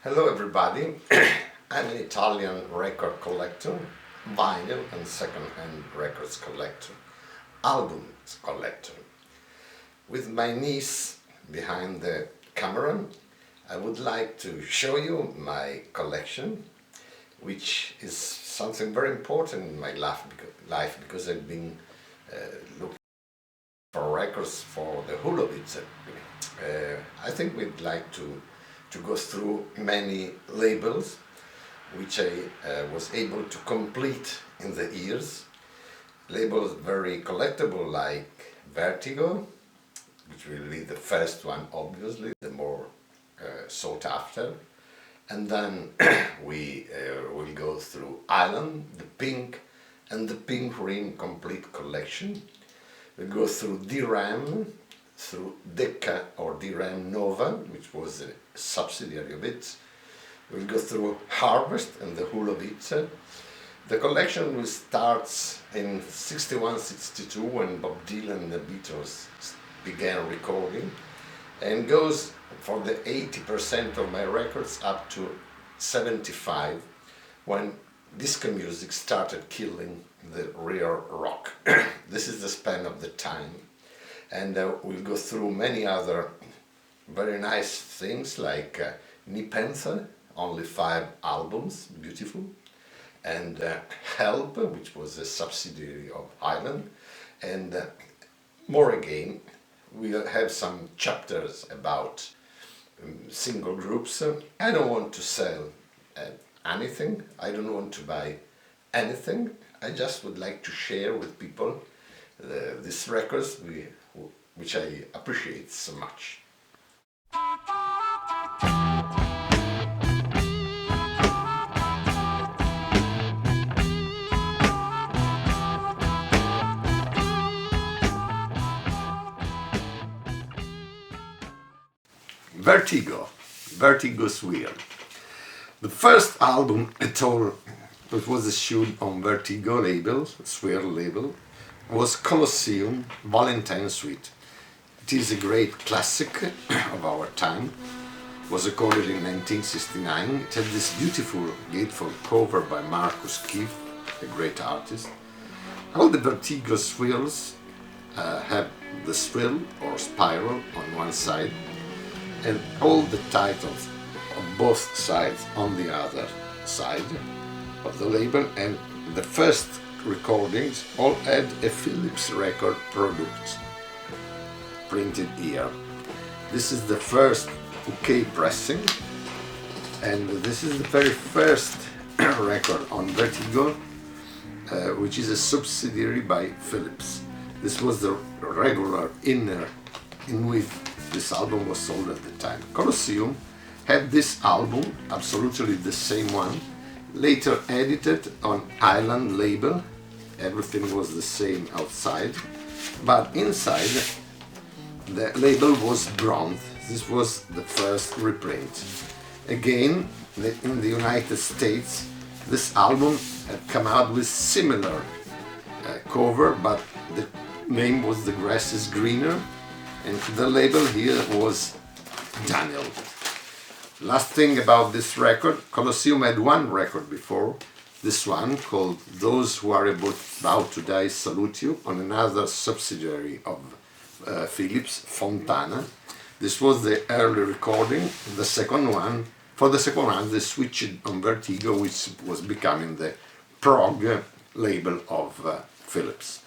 Hello everybody, I'm an Italian record collector, vinyl and second-hand records collector, albums collector. With my niece behind the camera, I would like to show you my collection, which is something very important in my life because I've been looking for records for the whole of it. I think we'd like to go through many labels which I was able to complete in the years. Labels very collectible like Vertigo, which will be the first one obviously, the more sought after. And then we will go through Island, the Pink and the Pink Ring complete collection. We'll go through DRAM, through Decca or DRAM Nova, which was a subsidiary of it. We'll go through Harvest and the whole of it. The collection will start in 61-62 when Bob Dylan and the Beatles began recording, and goes for the 80% of my records up to 75 when disco music started killing the real rock. This is the span of the time. And we'll go through many other very nice things like Nepenthe, only 5 albums, beautiful, and Help, which was a subsidiary of Island, and more again. We'll have some chapters about single groups. I don't want to sell anything, I don't want to buy anything, I just would like to share with people these records which I appreciate so much. Vertigo's Wheel. The first album at all that was issued on Vertigo label, Swirl label, was Colosseum Valentine Suite. It is a great classic of our time. It was recorded in 1969. It had this beautiful gatefold cover by Marcus Keith, a great artist. All the Vertigo swirls have the swirl or spiral on one side and all the titles of both sides on the other side of the label, and the first recordings all had a Philips record product printed here. This is the first UK pressing, and this is the very first record on Vertigo, which is a subsidiary by Philips. This was the regular inner in which this album was sold at the time. Colosseum had this album, absolutely the same one, later edited on Island label. Everything was the same outside, but inside the label was bronze. This was the first reprint. Again, in the United States, this album had come out with similar cover, but the name was The Grass is Greener, and the label here was Daniel. Last thing about this record, Colosseum had one record before, this one called Those Who Are About to Die Salute You, on another subsidiary of Philips, Fontana. This was the early recording. The second one, for the second one, they switched on Vertigo, which was becoming the Prog label of Philips.